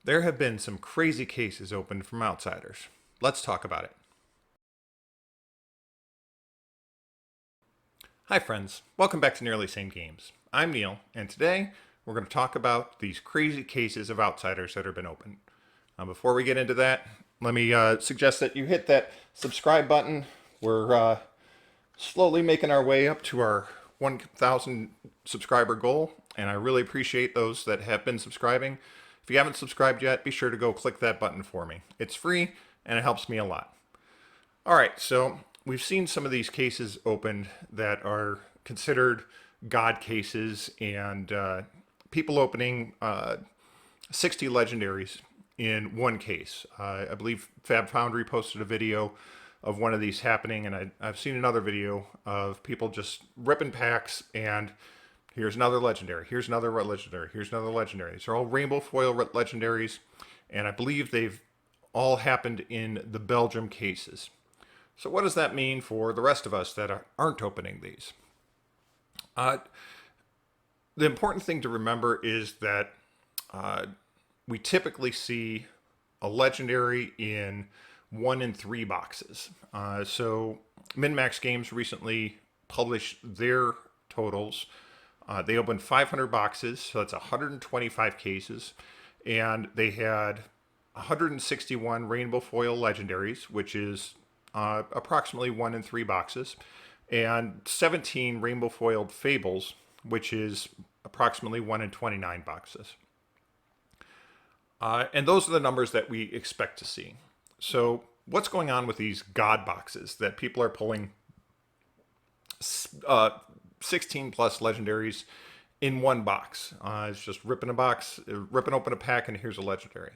There have been some crazy cases opened from outsiders. Let's talk about it. Hi, friends. Welcome back to Nearly Same Games. I'm Neil, and today we're going to talk about these crazy cases of outsiders that have been opened. Before we get into that, let me suggest that you hit that subscribe button. We're slowly making our way up to our 1,000 subscriber goal, and I really appreciate those that have been subscribing. If you haven't subscribed yet, be sure to go click that button for me. It's free, and it helps me a lot. All right, so we've seen some of these cases opened that are considered God cases, and people opening 60 legendaries in one case. I believe Fab Foundry posted a video of one of these happening, and I've seen another video of people just ripping packs, and here's another legendary, here's another legendary, here's another legendary. These are all rainbow foil legendaries, and I believe they've all happened in the Belgium cases. So what does that mean for the rest of us that aren't opening these? The important thing to remember is that we typically see a legendary in 1 in 3 boxes. So MinMax Games recently published their totals. They opened 500 boxes, so that's 125 cases, and they had 161 rainbow foil legendaries, which is approximately 1 in 3 boxes, and 17 rainbow foiled fables, which is approximately 1 in 29 boxes. And those are the numbers that we expect to see. So what's going on with these God boxes that people are pulling 16 plus legendaries in one box? It's just ripping open a pack, and here's a legendary.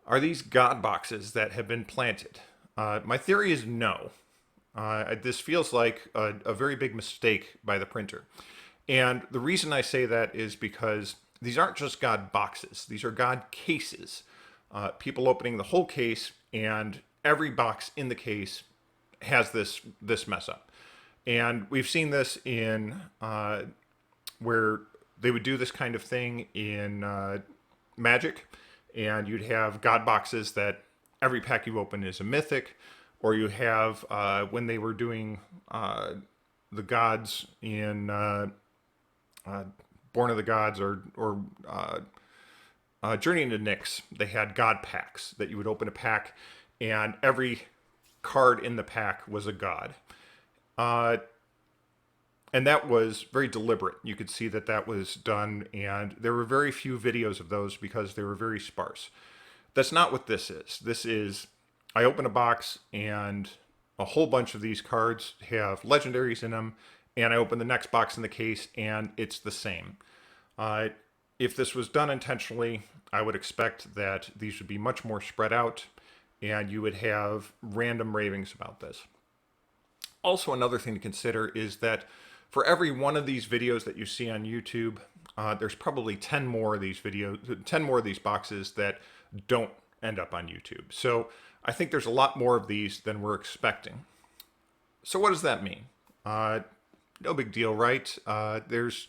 Are these God boxes that have been planted? My theory is no. This feels like a very big mistake by the printer. And the reason I say that is because these aren't just God boxes. These are God cases. People opening the whole case, and every box in the case has this mess up. And we've seen this in where they would do this kind of thing in Magic, and you'd have God boxes that every pack you open is a mythic, or you have when they were doing the gods in Born of the Gods or Journey into Nyx, they had God packs that you would open a pack, and every card in the pack was a god. And that was very deliberate. You could see that that was done, and there were very few videos of those because they were very sparse. That's not what this is. This is, I open a box, and a whole bunch of these cards have legendaries in them, and I open the next box in the case, and it's the same. If this was done intentionally, I would expect that these would be much more spread out, and you would have random ravings about this. Also, another thing to consider is that for every one of these videos that you see on YouTube, there's probably 10 more of these videos, 10 more of these boxes that don't end up on YouTube. So I think there's a lot more of these than we're expecting. So what does that mean? No big deal, right? There's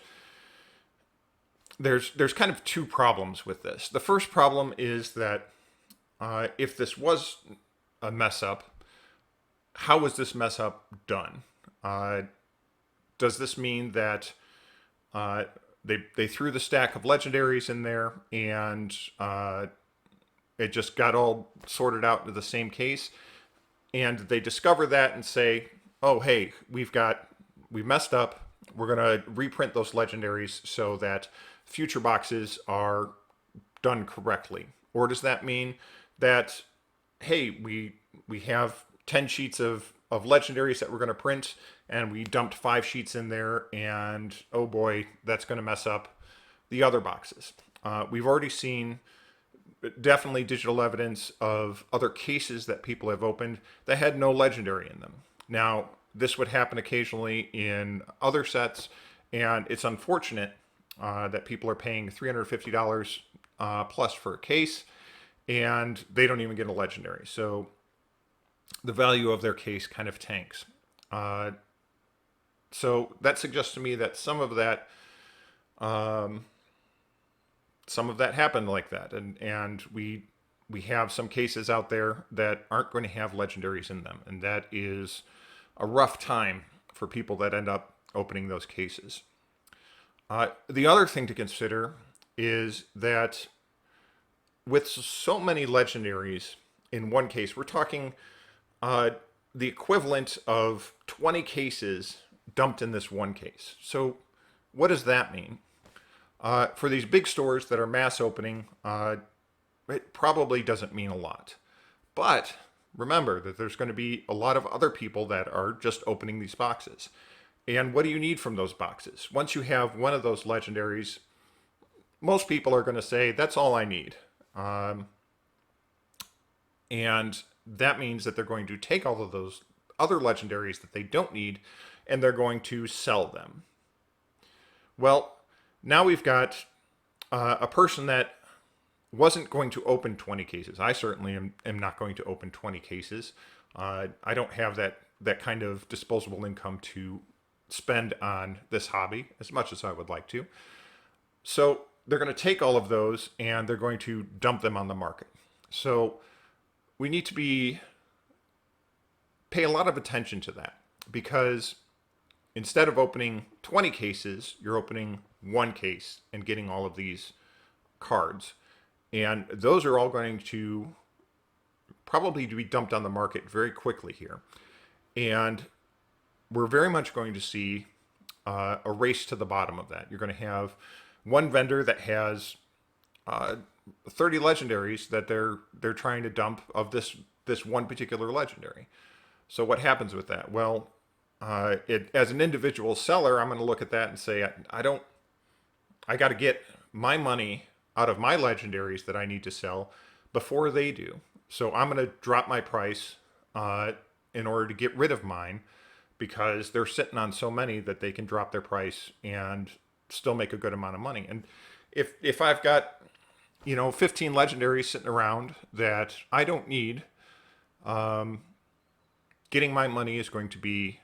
kind of two problems with this. The first problem is that if this was a mess up, how was this mess up done? Does this mean that they threw the stack of legendaries in there, and it just got all sorted out into the same case, and they discover that and say, oh, hey, we messed up. We're going to reprint those legendaries so that future boxes are done correctly? Or does that mean that, hey, we have 10 sheets of legendaries that we're going to print, and we dumped 5 sheets in there, and oh boy, that's going to mess up the other boxes? We've already seen definitely digital evidence of other cases that people have opened that had no legendary in them. Now, this would happen occasionally in other sets, and it's unfortunate that people are paying $350 plus for a case, and they don't even get a legendary. So the value of their case kind of tanks. So that suggests to me that some of some of that happened like that, and we have some cases out there that aren't going to have legendaries in them, and that is a rough time for people that end up opening those cases. The other thing to consider is that with so many legendaries in one case, we're talking uh, the equivalent of 20 cases dumped in this one case. So, what does that mean? For these big stores that are mass opening, it probably doesn't mean a lot. But remember that there's going to be a lot of other people that are just opening these boxes. And what do you need from those boxes? Once you have one of those legendaries, most people are going to say, that's all I need. Um, and that means that they're going to take all of those other legendaries that they don't need and they're going to sell them. Well, now we've got a person that wasn't going to open 20 cases. I certainly am not going to open 20 cases. I don't have that kind of disposable income to spend on this hobby as much as I would like to. So they're going to take all of those and they're going to dump them on the market. So we need to pay a lot of attention to that, because instead of opening 20 cases, you're opening one case and getting all of these cards. And those are all going to probably be dumped on the market very quickly here. And we're very much going to see a race to the bottom of that. You're going to have one vendor that has 30 legendaries that they're trying to dump of this one particular legendary. So what happens with that? Well, as an individual seller, I'm going to look at that and say, I got to get my money out of my legendaries that I need to sell before they do. So I'm going to drop my price in order to get rid of mine, because they're sitting on so many that they can drop their price and still make a good amount of money. And if I've got 15 legendaries sitting around that I don't need, getting my money is going to be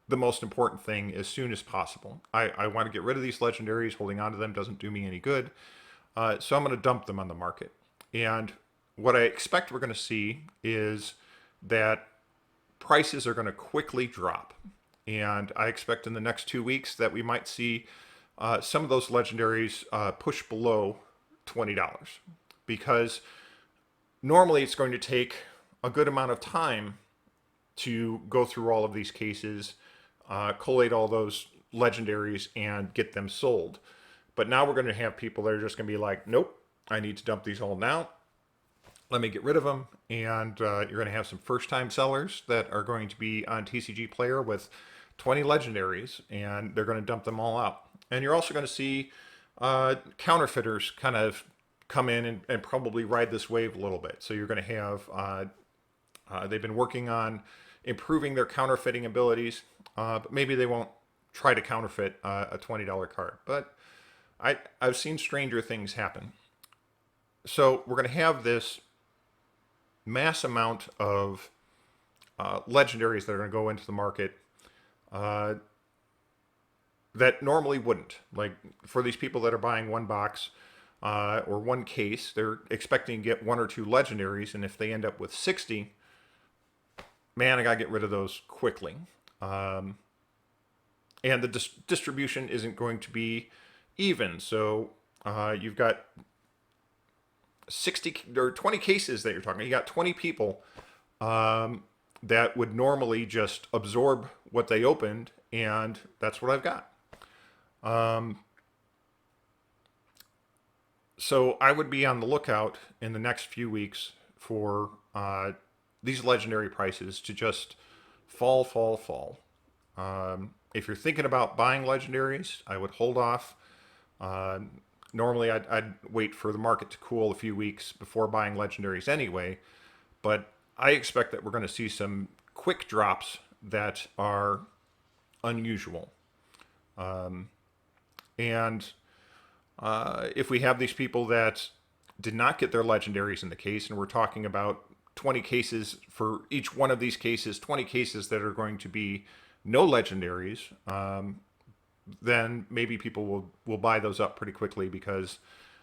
the most important thing as soon as possible. I want to get rid of these legendaries. Holding on to them doesn't do me any good. So I'm going to dump them on the market. And what I expect we're going to see is that prices are going to quickly drop. And I expect in the next 2 weeks that we might see some of those legendaries push below $20. Because normally it's going to take a good amount of time to go through all of these cases, collate all those legendaries, and get them sold. But now we're going to have people that are just going to be like, nope, I need to dump these all now. Let me get rid of them. And you're going to have some first-time sellers that are going to be on TCG Player with 20 legendaries, and they're going to dump them all out. And you're also going to see counterfeiters kind of come in and probably ride this wave a little bit. So you're going to have, they've been working on improving their counterfeiting abilities, but maybe they won't try to counterfeit a $20 card. But I've seen stranger things happen. So we're going to have this mass amount of legendaries that are going to go into the market that normally wouldn't. Like for these people that are buying one box or one case, they're expecting to get one or two legendaries, and if they end up with 60, man, I got to get rid of those quickly. And the distribution isn't going to be even. So you've got 60 or 20 cases that you're talking about. You got 20 people that would normally just absorb what they opened, and that's what I've got. So I would be on the lookout in the next few weeks for these legendary prices to just fall. If you're thinking about buying legendaries, I would hold off. Normally, I'd wait for the market to cool a few weeks before buying legendaries anyway, but I expect that we're going to see some quick drops that are unusual. And if we have these people that did not get their legendaries in the case, and we're talking about 20 cases for each one of these cases, 20 cases that are going to be no legendaries, then maybe people will buy those up pretty quickly because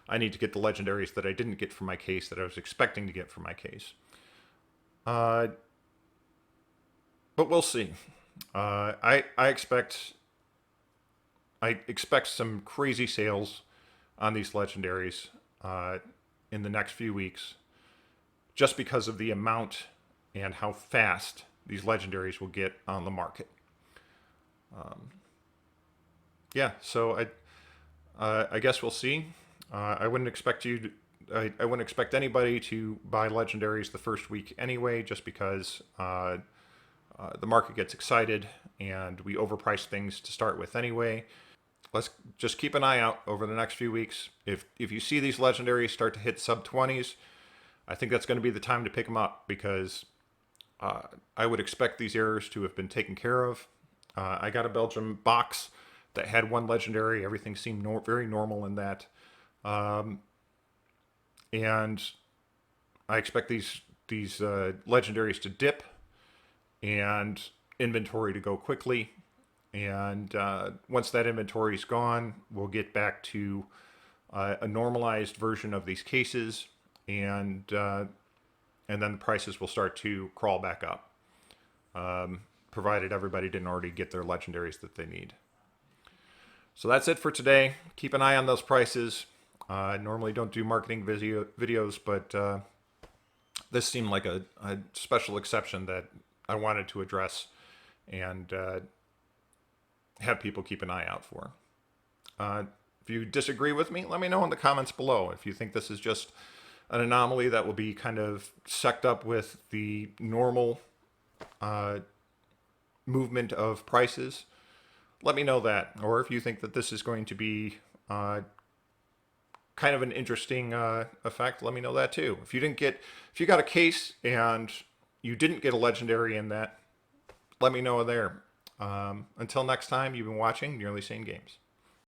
I need to get the legendaries that I didn't get from my case that I was expecting to get from my case. Uh, but we'll see. I expect some crazy sales on these legendaries in the next few weeks, just because of the amount and how fast these legendaries will get on the market. Yeah, so I guess we'll see. I wouldn't expect you. I wouldn't expect anybody to buy legendaries the first week anyway, just because the market gets excited and we overprice things to start with anyway. Let's just keep an eye out over the next few weeks. If you see these legendaries start to hit sub 20s, I think that's going to be the time to pick them up, because I would expect these errors to have been taken care of. I got a Belgium box that had one legendary. Everything seemed very normal in that. And I expect these legendaries to dip and inventory to go quickly. And once that inventory is gone, we'll get back to a normalized version of these cases, and then the prices will start to crawl back up, provided everybody didn't already get their legendaries that they need. So that's it for today. Keep an eye on those prices. I normally don't do marketing videos, but this seemed like a special exception that I wanted to address and have people keep an eye out for. If you disagree with me, let me know in the comments below. If you think this is just an anomaly that will be kind of sucked up with the normal movement of prices, let me know that. Or if you think that this is going to be kind of an interesting effect, let me know that too. If you got a case and you didn't get a legendary in that, let me know there. Until next time, you've been watching Nearly Sane Games.